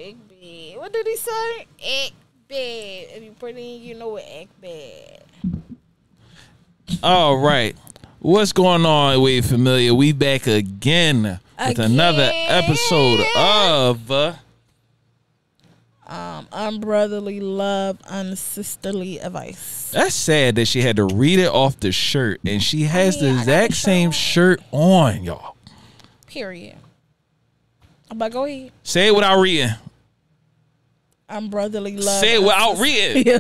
Egg bad. What did he say? Egg bad. If you put in, you know what egg bad. All right. What's going on, Wave Familiar? We back again with another episode of Unbrotherly Luv Unsisterly advice. That's sad that she had to read it off the shirt, and she has the exact same shirt on, y'all. Period. But go ahead. Say it without reading. Unbrotherly Luv. Say it without reading.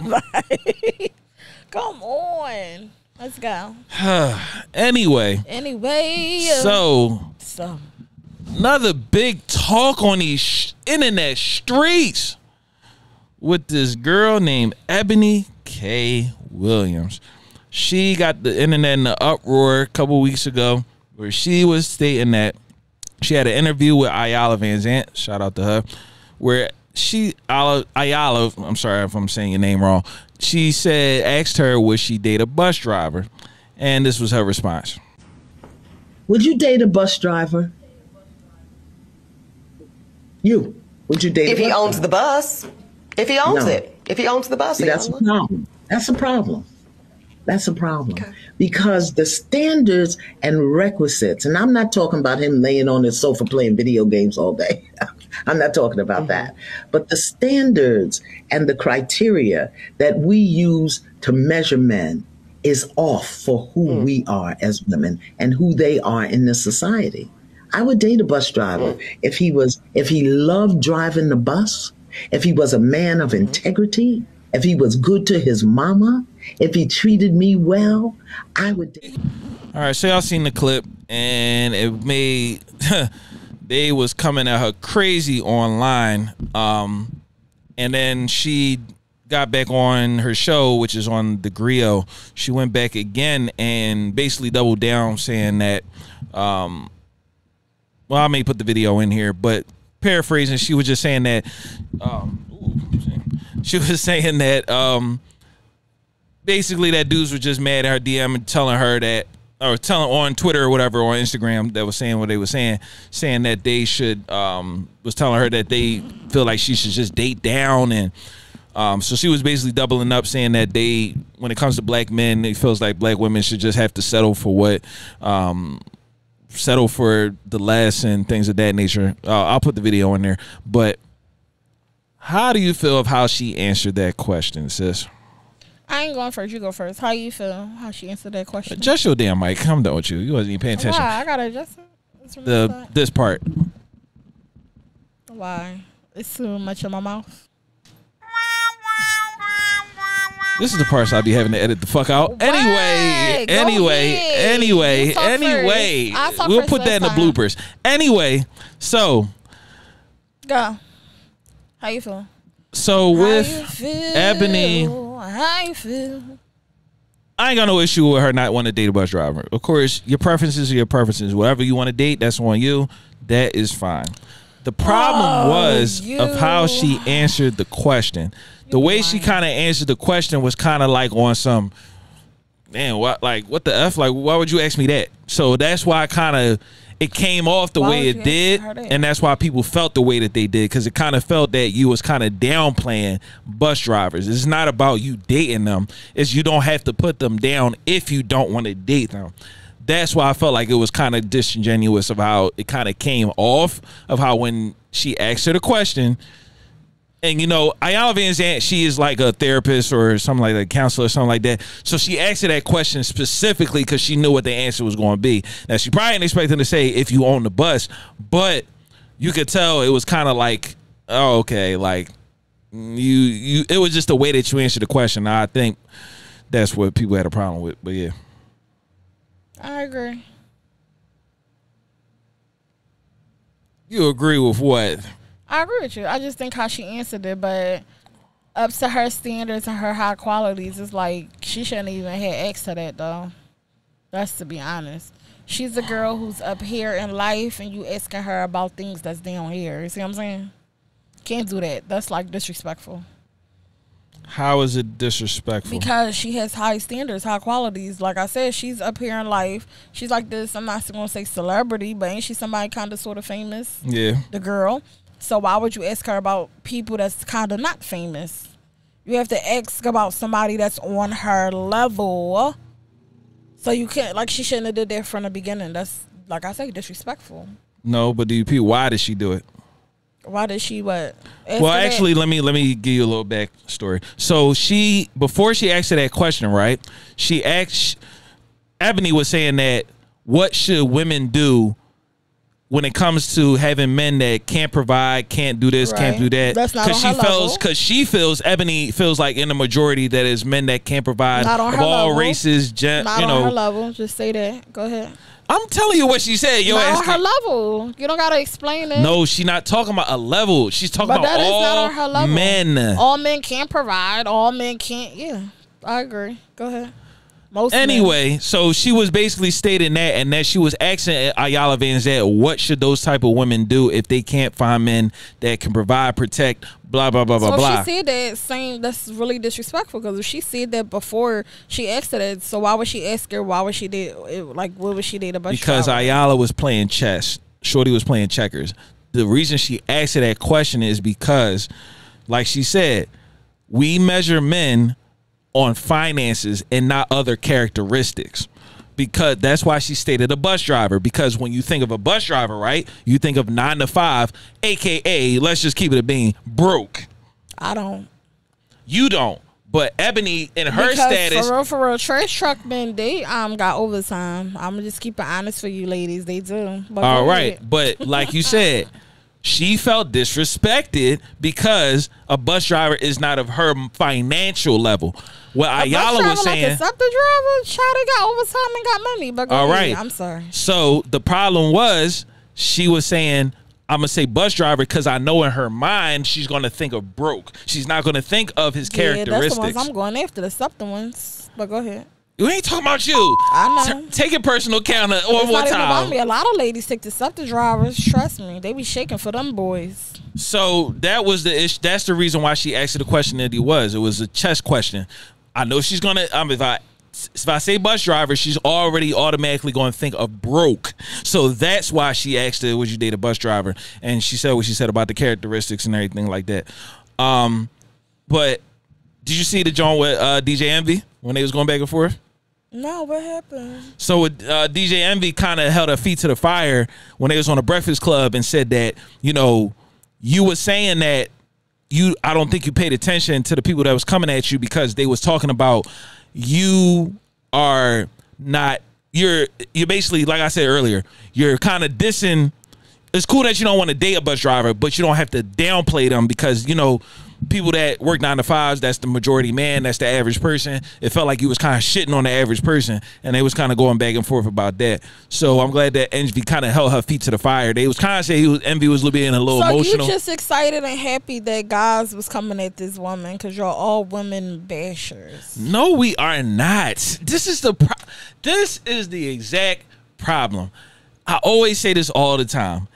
Come on. Let's go. Anyway. So another big talk on these internet streets with this girl named Eboni K. Williams. She got the internet in the uproar a couple weeks ago where she was stating that she had an interview with Ayala Van Zant, shout out to her, where Ayala, I'm sorry if I'm saying your name wrong, she said, asked her, would she date a bus driver? And this was her response. Would you date a bus driver? Would you date if he owns the bus? If he owns it. If he owns the bus. See, that's a problem. That's a problem. That's a problem. Okay. Because the standards and requisites, and I'm not talking about him laying on his sofa playing video games all day. I'm not talking about that. But the standards and the criteria that we use to measure men is off for who we are as women and who they are in this society. I would date a bus driver if he loved driving the bus, if he was a man of integrity, if he was good to his mama, if he treated me well, I would date. All right, so y'all seen the clip, and it made they was coming at her crazy online, and then she got back on her show, which is on the Griot. She went back again and basically doubled down, saying that, well, I may put the video in here, but paraphrasing, she was just saying that, she was saying that basically that dudes were just mad at her DM and telling her that, or telling on Twitter or whatever, or Instagram, that was saying what they were saying that they should, was telling her that they feel like she should just date down. And so she was basically doubling up, saying that they, when it comes to black men, it feels like black women should just have to settle for what, settle for the less and things of that nature. I'll put the video in there. But how do you feel of how she answered that question, sis? I ain't going first. You go first. How you feel? How she answered that question? Adjust your damn mic. I'm done with you. You wasn't even paying attention. Why? I gotta adjust it. This part. Why? It's too much in my mouth. This is the parts I'll be having to edit the fuck out. What? Anyway. We'll put that in the bloopers. Anyway, so. Go. How you feel? So with Eboni, how you feel? I ain't got no issue with her not wanting to date a bus driver. Of course, your preferences are your preferences. Whatever you want to date, that's on you. That is fine. The problem was of how she answered the question. The way she kind of answered the question was kind of like on some, man, what the F? Like, why would you ask me that? So that's why it came off the way it did, and that's why people felt the way that they did, because it kind of felt that you was kind of downplaying bus drivers. It's not about you dating them. It's you don't have to put them down if you don't want to date them. That's why I felt like it was kind of disingenuous of how it kind of came off, of how when she asked her the question, and you know, Ayala Van Zant, she is like a therapist or something like that, a counselor or something like that. So she asked her that question specifically because she knew what the answer was going to be. Now, she probably didn't expect them to say if you own the bus, but you could tell it was kind of like, oh, okay, like it was just the way that you answered the question. I think that's what people had a problem with. But yeah, I agree. You agree with what? I agree with you. I just think how she answered it, but up to her standards and her high qualities, it's like she shouldn't even have asked her that, though. That's to be honest. She's a girl who's up here in life, and you asking her about things that's down here. You see what I'm saying? Can't do that. That's like disrespectful. How is it disrespectful? Because she has high standards, high qualities. Like I said, she's up here in life. She's like this, I'm not going to say celebrity, but ain't she somebody kind of sort of famous? Yeah. The girl. So why would you ask her about people that's kind of not famous? You have to ask about somebody that's on her level. So you can't, like, she shouldn't have did that from the beginning. That's, like I say, disrespectful. No, but do you repeat, why did she do it? Why did she what? Well, actually, let me give you a little backstory. So before she asked her that question, right? She asked, Eboni was saying that what should women do when it comes to having men that can't provide, can't do this, can't do that. That's not on her level. Because she feels, Eboni feels like in the majority that is men that can't provide not on of her all level. Races, not on her level. Just say that. Go ahead. I'm telling you what she said. Not on her level. You don't gotta explain it. No, she's not talking about a level. She's talking about that all is not on her level. men. All men can't provide. All men can't. Yeah, I agree. Go ahead. Anyway, so she was basically stating that, and that she was asking Ayala Vanzant, what should those type of women do if they can't find men that can provide, protect, blah, blah, blah, blah, blah. So if she said that, that's really disrespectful, because if she said that before she asked her that, so why would she ask her, why would she did, like, what would she did about Because Ayala was playing chess. Shorty was playing checkers. The reason she asked her that question is because, like she said, we measure men on finances and not other characteristics, because that's why she stated a bus driver, because when you think of a bus driver, right, you think of 9 to 5, aka, let's just keep it a bean, broke. I don't. You don't. But Eboni, in her status, for real, trash truck men, they got overtime. I'm gonna just keep it honest for you ladies, they do. But all right, but like you said, she felt disrespected because a bus driver is not of her financial level. What Ayala was saying, like a SEPTA driver, child, they got overtime and got money. But all right, I'm sorry. So the problem was, she was saying, I'm gonna say bus driver because I know in her mind she's gonna think of broke. She's not gonna think of his characteristics. That's the ones I'm going after, the SEPTA ones. But go ahead. We ain't talking about you. I know. Take a personal counter one more time. About me. A lot of ladies take the SEPTA drivers. Trust me, they be shaking for them boys. So that was the issue. That's the reason why she asked the question that he was. It was a chess question. I know she's gonna. If I say bus driver, she's already automatically going to think of broke. So that's why she asked her, would you date a bus driver? And she said what she said about the characteristics and everything like that. But did you see the joint with DJ Envy when they was going back and forth? No, what happened? So DJ Envy kind of held her feet to the fire when they was on the Breakfast Club and said that, you know, you were saying that I don't think you paid attention to the people that was coming at you because they was talking about you are not, you're basically, like I said earlier, you're kind of dissing. It's cool that you don't want to date a bus driver, but you don't have to downplay them because, you know, people that work 9 to 5s, that's the majority man, that's the average person. It felt like you was kind of shitting on the average person, and they was kind of going back and forth about that. So I'm glad that Envy kind of held her feet to the fire. They was kind of saying Envy was being a little emotional. So you just excited and happy that guys was coming at this woman because you're all women bashers. No, we are not. This is the exact problem. I always say this all the time.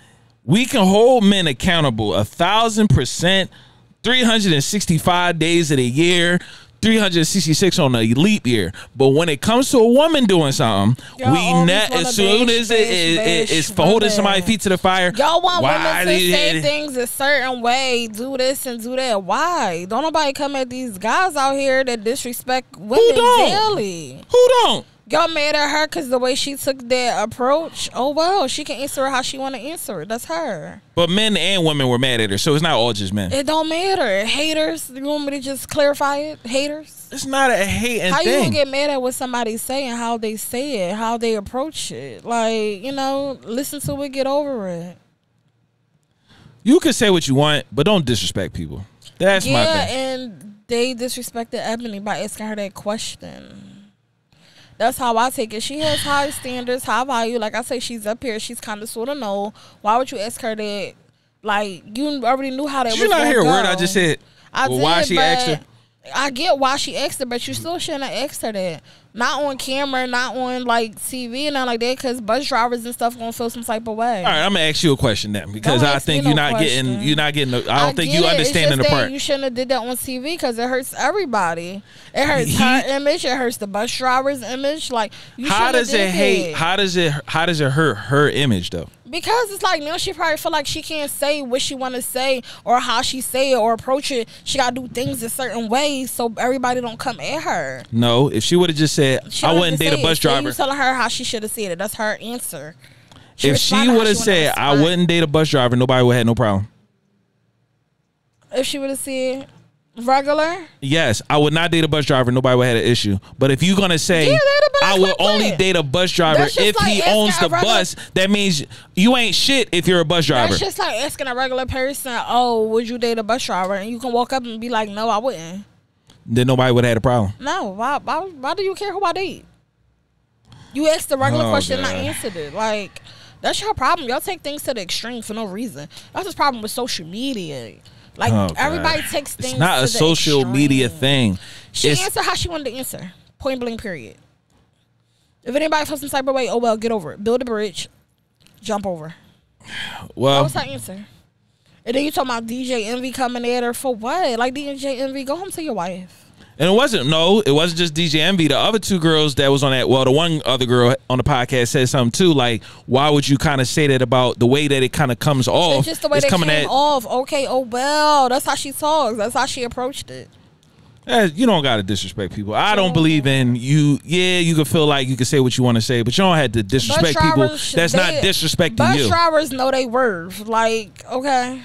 We can hold men accountable 1,000%, 365 days of the year, 366 on a leap year. But when it comes to a woman doing something, as soon as it's holding somebody's feet to the fire, y'all want women to say things a certain way, do this and do that. Why? Don't nobody come at these guys out here that disrespect women daily. Who don't? Y'all mad at her because the way she took that approach? Oh, well, she can answer it how she want to answer it. That's her. But men and women were mad at her, so it's not all just men. It don't matter. Haters, you want me to just clarify it? Haters? It's not a hating thing. How you gonna get mad at what somebody's saying, how they say it, how they approach it? Like, you know, listen to it, get over it. You can say what you want, but don't disrespect people. That's my thing. Yeah, and they disrespected Eboni by asking her that question. That's how I take it. She has high standards, high value. Like I say, she's up here. She's kind of sort of know. Why would you ask her that? Like, you already knew how that was going to go. Did you not hear a word I just said? I did, why she asked her? I get why she asked her, but you still shouldn't have asked her that. Not on camera, not on like TV and nothing like that, because bus drivers and stuff gonna feel some type of way. All right, I'm gonna ask you a question then, because Don't I ask me think no you're not question. getting. You're not getting. I don't think you get it. understanding It's the just that part. You shouldn't have did that on TV because it hurts everybody. It hurts her image. It hurts the bus driver's image. Like, you How shouldn't does have it did hate? that. How does it hurt her image though? Because it's like now she probably feel like she can't say what she want to say or how she say it or approach it. She got to do things a certain way so everybody don't come at her. No, if she would have just said, She I don't wouldn't have to date a say bus it. So driver. you telling her how she should have said it. That's her answer. If she would have said, I wouldn't date a bus driver, nobody would have had no problem. If she would have said regular? Yes, I would not date a bus driver. Nobody would have had an issue. But if you're going to say, Yeah, that'd be like I would clip only it. date a bus driver That's just if like he asking owns the a regular- bus, that means you ain't shit if you're a bus driver. That's just like asking a regular person, oh, would you date a bus driver? And you can walk up and be like, no, I wouldn't. Then nobody would have had a problem. No, why do you care who I date? You asked the regular question and I answered it. Like, that's your problem. Y'all take things to the extreme for no reason. That's the problem with social media. Like, everybody takes things It's not to a the social extreme. media thing. She It's- answered how she wanted to answer. Point blank, period. If anybody feels some type of way, oh well, get over it. Build a bridge. Jump over. Well, That was her answer. And then you talking about DJ Envy coming at her for what? Like, DJ Envy, go home to your wife. and it wasn't just DJ Envy. The other two girls that was on that, well, the one other girl on the podcast said something too. Like, why would you kind of say that about the way that it kind of comes off? It's just the way It's they coming came off. Okay, oh well. That's how she talks. That's how she approached it. You don't got to disrespect people. I don't believe in you. Yeah, you can feel like you can say what you want to say, but you don't have to disrespect people. That's not disrespecting bus you. Bus drivers know they worth. Like, okay.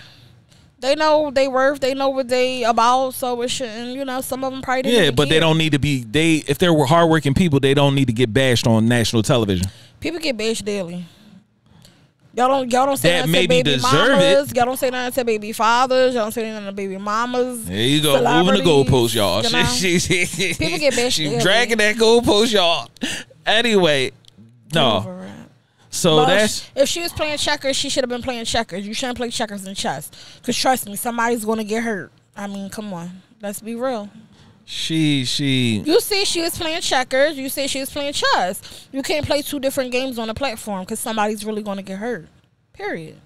They know they worth. They know what they about. So it shouldn't, you know, some of them probably didn't even But care. they don't need to be. If they were hardworking people, they don't need to get bashed on national television. People get bashed daily. Y'all don't say That nothing to maybe baby deserve mamas. it. Y'all don't say nothing to baby fathers. Y'all don't say nothing to baby mamas. There you go. Moving the goalpost, y'all. You know? People get bashed She's daily. dragging that goalpost, y'all. Anyway, no. Over it. So Well, that's. if she was playing checkers, she should have been playing checkers. You shouldn't play checkers and chess. Because trust me, somebody's going to get hurt. I mean, come on. Let's be real. She. You see she was playing checkers. You say she was playing chess. You can't play two different games on the platform because somebody's really going to get hurt. Period.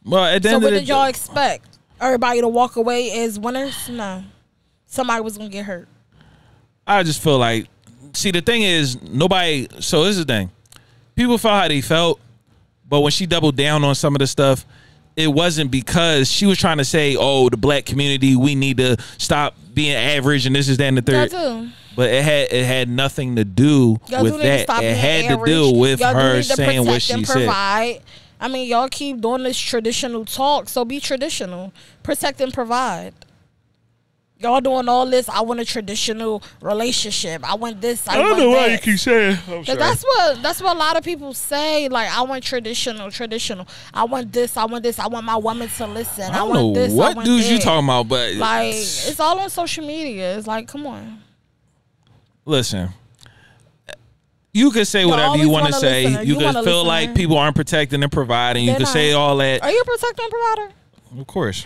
Well, at the So end what of did y'all expect? Everybody to walk away as winners? No. Somebody was going to get hurt. I just feel like. See, the thing is, nobody. So this is the thing. People felt how they felt, but when she doubled down on some of the stuff, it wasn't because she was trying to say, oh, the black community, we need to stop being average and this is that and the third. Y'all do. But it had nothing to do Y'all with do need to that. stop It being had average. to do with Y'all do her need to saying what protect she and said. provide. I mean, y'all keep doing this traditional talk, so be traditional. Protect and provide. Y'all doing all this, I want a traditional relationship. I want this, I want that. saying. That's what a lot of people say. Like, I want traditional. I want this, I want my woman to listen. I don't want know this, I what want dudes you that. talking about, but Like, it's all on social media. It's like, come on. listen. You can say You whatever you always want to want a say. listener. You You can want a feel listener. like people aren't protecting and providing. You They're can say not. all that. Are you a protector and provider? Of course.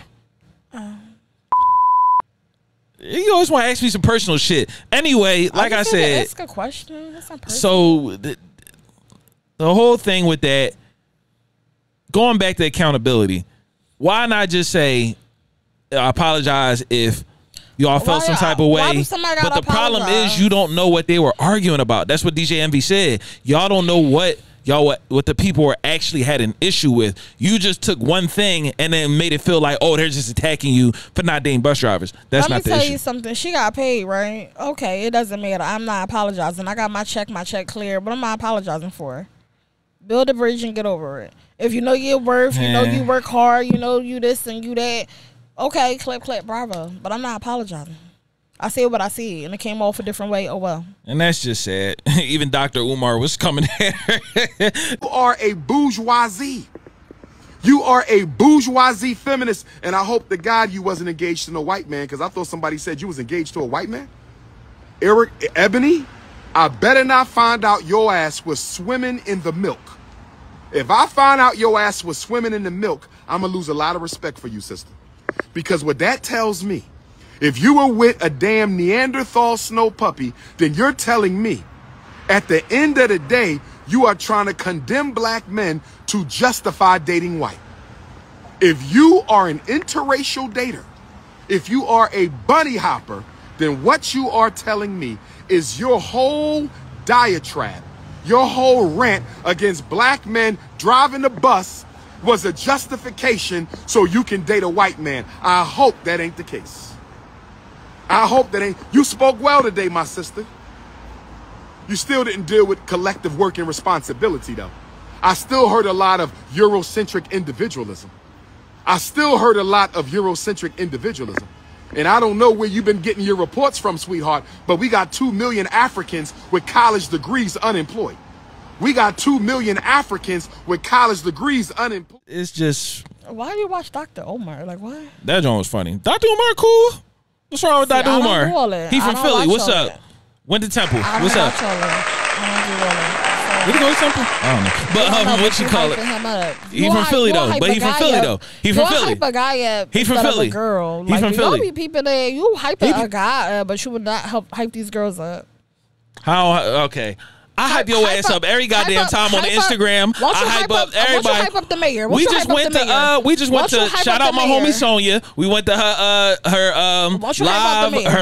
You always want to ask me some personal shit. Anyway, like I just had to said, ask a question. That's not personal. so the whole thing with that, going back to accountability, why not just say, I apologize if y'all felt some type of why way? do somebody But gotta the problem apologize? is you don't know what they were arguing about. That's what DJ Envy said. Y'all don't know what the people were actually had an issue with. You just took one thing and then made it feel like, oh, they're just attacking you for not dating bus drivers. That's not the Let me tell issue. you something. She got paid, right? Okay, it doesn't matter. I'm not apologizing. I got my check clear, but I'm not apologizing for her. Build a bridge and get over it. If you know your worth, you know you work hard, you know you this and you that, okay, clap, bravo. But I'm not apologizing. I said what I said, and it came off a different way. Oh, well. And that's just sad. Even Dr. Umar was coming at her. You are a bourgeoisie. You are a bourgeoisie feminist. And I hope to God you wasn't engaged to no white man, because I thought somebody said you was engaged to a white man. Eboni, I better not find out your ass was swimming in the milk. If I find out your ass was swimming in the milk, I'm going to lose a lot of respect for you, sister. Because what that tells me, if you were with a damn Neanderthal snow puppy, then you're telling me At the end of the day, you are trying to condemn black men to justify dating white. If you are an interracial dater, if you are a bunny hopper, then what you are telling me is your whole diatribe, your whole rant against black men driving the bus was a justification so you can date a white man. I hope that ain't the case. I hope that ain't. You spoke well today, my sister. You still didn't deal with collective work and responsibility, though. I still heard a lot of Eurocentric individualism. I still heard a lot of Eurocentric individualism. And I don't know where you've been getting your reports from, sweetheart, but we got 2 million Africans with college degrees unemployed. We got 2 million Africans with college degrees unemployed. It's just... Why do you watch Dr. Omar? Like, what? That joint was funny. Dr. Omar cool? What's wrong with Dr. Omar? He from Philly. What's up? Went to Temple. What's up? Did he go to Temple? I don't know. But what you call it? He from Philly though. But he from Philly though. He from Philly. Hype a guy up. He from Philly. Girl. He from Philly. Be people that you hype a guy up, but you would not hype these girls up. How? Okay. I hype your ass up every goddamn time on the Instagram. I hype up everybody. Won't you hype up the mayor? We just went to shout out my homie Sonia. We went to her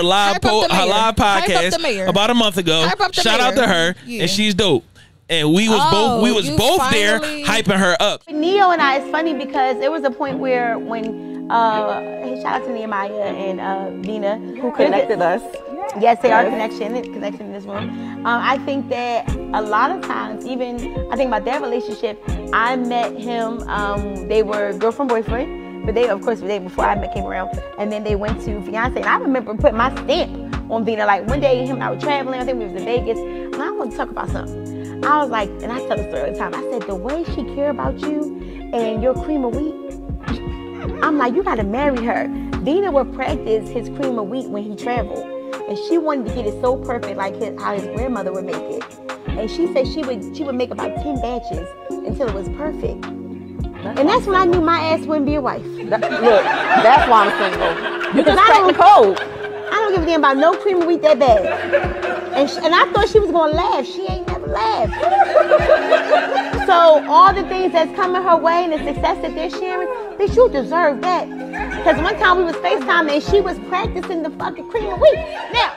live podcast about a month ago. Shout out to her, and she's dope. And we was both there hyping her up. Neo and I, it's funny because there was a point where when shout out to Nehemiah and Dina who connected us. Yes, they are connection in this room. I think that a lot of times, even I think about their relationship. I met him. They were girlfriend boyfriend, but they of course the day before I came around, and then they went to fiance. And I remember putting my stamp on Dina. Like one day, him and I were traveling. I think we was in Vegas, and I want to talk about something. I was like, and I tell the story all the time. I said the way she care about you and your cream of wheat. I'm like, you gotta marry her. Dina would practice his cream of wheat when he traveled. And she wanted to get it so perfect, like how his grandmother would make it. And she said she would make about 10 batches until it was perfect. And that's when I knew my ass wouldn't be a wife. Look, that's why I'm single. Because I don't give a damn about no cream of wheat that bad. And I thought she was gonna laugh. She ain't never laughed. So all the things that's coming her way and the success that they're sharing, bitch, you deserve that. Because one time we was FaceTime and she was practicing the fucking cream of wheat. Now.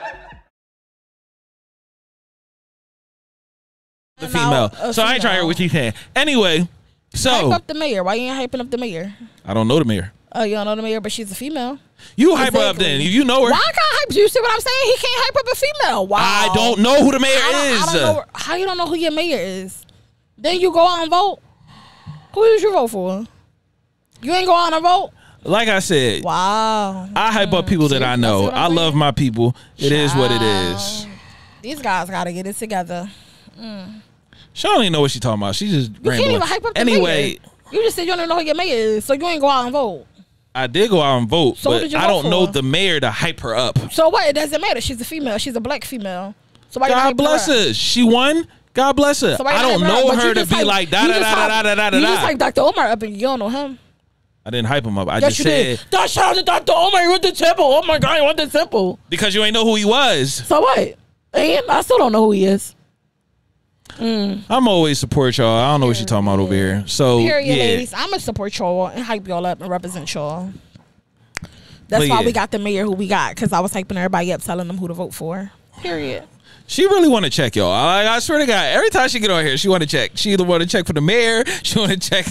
The female. So I ain't trying to hear what you saying. Anyway, so. Hype up the mayor. Why you ain't hyping up the mayor? I don't know the mayor. Oh, you don't know the mayor, but she's a female. You hype her up then. You know her. Why can't I hype you? See what I'm saying? He can't hype up a female. Wow. I don't know who the mayor is. I don't know, how you don't know who your mayor is? Then you go out and vote. Who did you vote for? You ain't go out and vote? Like I said, wow. I hype up people that I know. I love my people. It is what it is. These guys got to get it together. She don't even know what she's talking about. She just you can't even hype up the mayor. You just said you don't even know who your mayor is, so you ain't go out and vote. I did go out and vote, so but I don't know the mayor to hype her up. So what? It doesn't matter. She's a female. She's a black female. So why God bless her. She won. God bless her. So I don't know her to be like da da da da da da da. You just hype Dr. Omar up and you don't know him. I didn't hype him up. I just said. Shout out to Dr. Omar. He went to Temple. Oh my God, he went to Temple. Because you ain't know who he was. So what? I still don't know who he is. I'm always support y'all. I don't know what she's talking about over here. So ladies, I'm gonna support y'all and hype y'all up and represent y'all. That's why we got the mayor who we got, because I was hyping everybody up, telling them who to vote for. Period. She really want to check y'all. I swear to God, every time she get on here, she want to check. She either want to check for the mayor, she want to check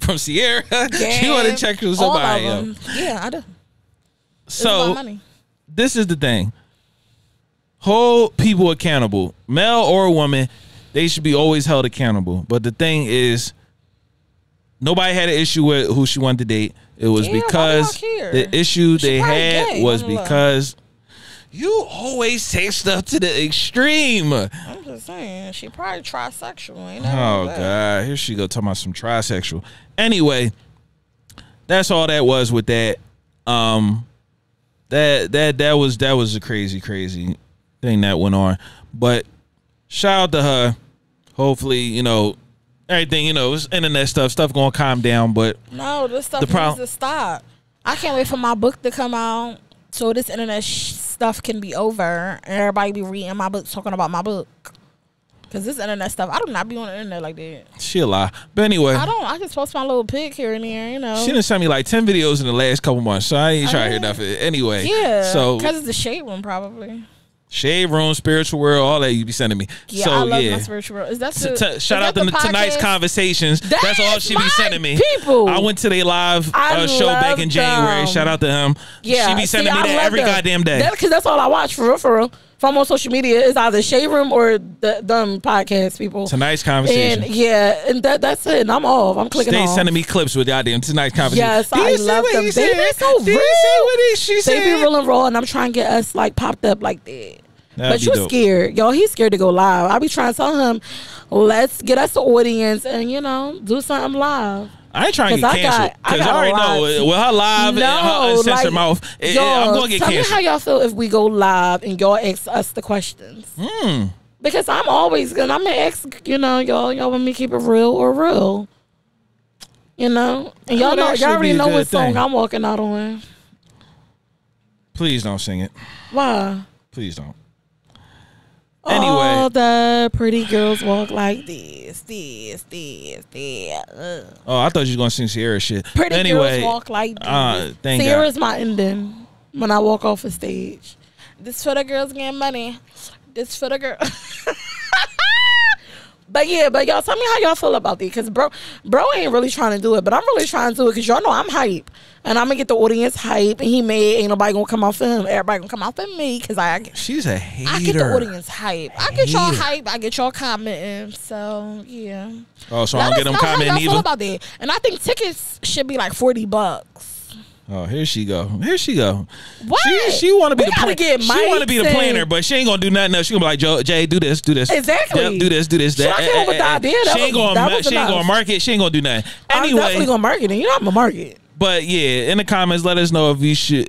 from Sierra, she want to check for somebody. Yeah, I do. So this is the thing: hold people accountable, male or woman. They should be always held accountable. But the thing is, nobody had an issue with who she wanted to date. It was because the issue they had was because you always take stuff to the extreme. I'm just saying, she probably trisexual. Ain't oh God, here she go talking about some trisexual. Anyway, that's all that was with that. That was a crazy thing that went on. But shout out to her. Hopefully, everything, it's internet stuff gonna calm down, but no, this stuff needs to stop. I can't wait for my book to come out so this internet stuff can be over and everybody be reading my book, talking about my book. Cause this internet stuff, I do not be on the internet like that. She'll lie. But anyway. I just post my little pic here and there, you know. She done sent me like 10 videos in the last couple months, so I ain't trying to hear nothing. Anyway. Yeah. So, cause it's the shade room probably. Shade room, spiritual world, all that you be sending me. Yeah, so, I love my spiritual world. Is that shout out to tonight's conversations. That's all she be sending me. People. I went to their live show back in January. Shout out to him. Yeah, she be sending me that every goddamn day. Because that's all I watch for real, for real. If I'm on social media, it's either Shade Room or them podcast people. Tonight's conversation. And yeah, and that's it. And I'm off. I'm clicking off. Stay sending me clips with goddamn tonight's conversation. Yes, I love them. They be so real. They be real and raw, and I'm trying to get us like popped up like that. But you scared. Y'all, he's scared to go live. I be trying to tell him, let's get us the audience and, you know, do something live. I ain't trying to get canceled. Because I already know with her live and her uncensored mouth, I'm going to get canceled. Tell me how y'all feel if we go live and y'all ask us the questions. Because I'm always going to ask, you know, y'all want me to keep it real or real. You know? And y'all already know what song I'm walking out on. Please don't sing it. Why? Please don't. Anyway. All the pretty girls walk like this. Oh, I thought you was going to sing Sierra shit. Pretty girls walk like this. Sierra's my ending when I walk off a stage. This for the girls getting money. This for the girl. But y'all tell me how y'all feel about this. Because bro ain't really trying to do it. But I'm really trying to do it because y'all know I'm hype. And I'm going to get the audience hype. And ain't nobody going to come out for him. Everybody going to come out for me. Because she's a hater. I get the audience hype. I get y'all hype. I get y'all commenting. So, yeah. Oh, so I don't get them commenting either? Feel about that. And I think tickets should be like $40. Oh, here she go. What? She want to be the planner. She want to be the planner, but she ain't gonna do nothing else. She gonna be like, Jay, do this. Exactly. Yep, do this. That. I came up with the idea. She ain't gonna market. She ain't gonna do nothing. Anyway, I'm definitely gonna market it. You know I'm gonna market. But yeah, in the comments, let us know if you should.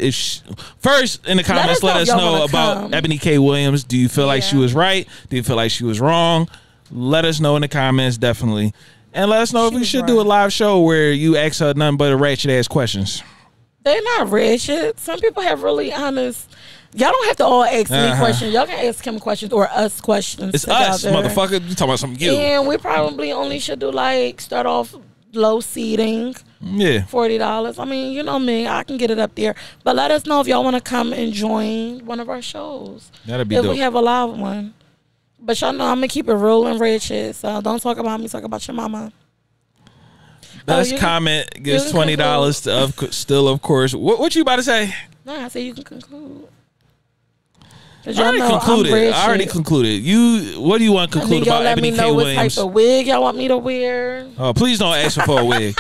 First, in the comments, let us know about Eboni K. Williams. Do you feel like she was right? Do you feel like she was wrong? Let us know in the comments, definitely, and let us know if we should do a live show where you ask her nothing but ratchet ass questions. They're not ratchet. Some people have really honest. Y'all don't have to all ask me questions. Y'all can ask him questions or us questions. It's us, motherfucker. You talking about something you. And we probably only should do start off low seating. Yeah. $40. I mean, you know me. I can get it up there. But let us know if y'all want to come and join one of our shows. That'd be dope. If we have a live one. But y'all know I'm going to keep it real and ratchet. So don't talk about me. Talk about your mama. Best comment gives $20 still, of course. What you about to say? No, I say you can conclude. I already concluded. What do you want to conclude about Eboni K. Williams? Let me know what type of wig y'all want me to wear. Oh, please don't ask for a wig.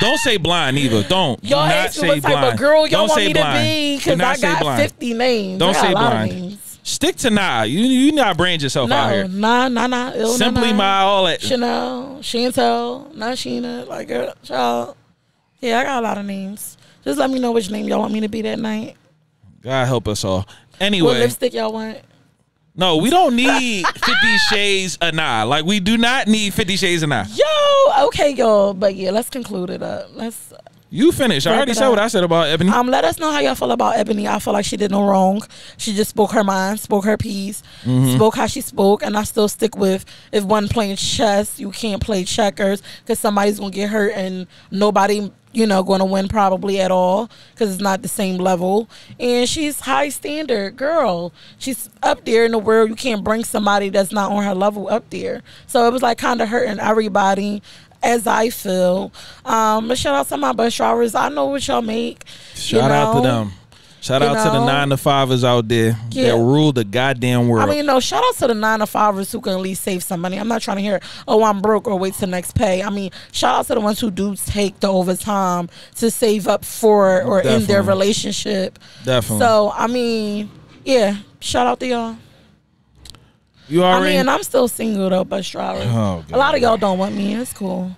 Don't say blind either. Don't. Y'all ask me what type of girl y'all want me to be because I got 50 names. Don't say blind. Stick to Nah. You not brand yourself out here. Nah. Simply my all that. Chanel, Chantel, not Sheena. Like, girl, child. Yeah, I got a lot of names. Just let me know which name y'all want me to be that night. God help us all. Anyway. What lipstick y'all want? No, we don't need 50 Shades of Nah. Like, we do not need 50 Shades of Nah. Yo, okay, y'all. But yeah, let's conclude it up. You finished. I already said what I said about Eboni. Let us know how y'all feel about Eboni. I feel like she did no wrong. She just spoke her mind, spoke her piece, spoke how she spoke, and I still stick with if one playing chess, you can't play checkers because somebody's gonna get hurt and nobody, going to win probably at all because it's not the same level. And she's high standard girl. She's up there in the world. You can't bring somebody that's not on her level up there. So it was like kind of hurting everybody. As I feel. But shout out to my bus drivers. I know what y'all make. Shout out to them. Shout out to the 9-to-5ers out there that rule the goddamn world. I mean, no, shout out to the 9-to-5ers who can at least save some money. I'm not trying to hear, I'm broke or wait till next pay. I mean, shout out to the ones who do take the overtime to save up for or in their relationship. Definitely. So, I mean, yeah, shout out to y'all. I'm still single though, bus drivers. Oh, a lot of y'all don't want me. It's cool.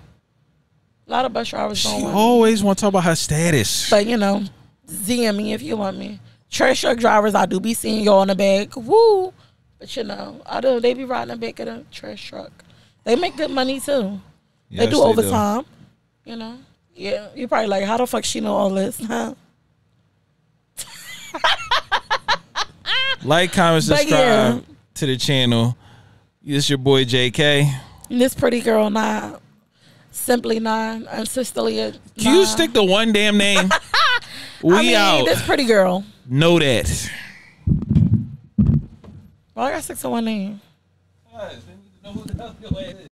A lot of bus drivers don't want me. She always want to talk about her status. But, DM me if you want me. Trash truck drivers, I do be seeing y'all in the back. Woo. But, they be riding the back of the trash truck. They make good money, too. Yes, they do overtime. Yeah, you're probably like, how the fuck she know all this, huh? Like, comment, subscribe to the channel. This your boy J.K. This pretty girl, nah. Simply nah. Unsisterly. Can you stick to one damn name? We out. This pretty girl. Know that. Well, I got 6 to 1 name. Know who the hell your ass is.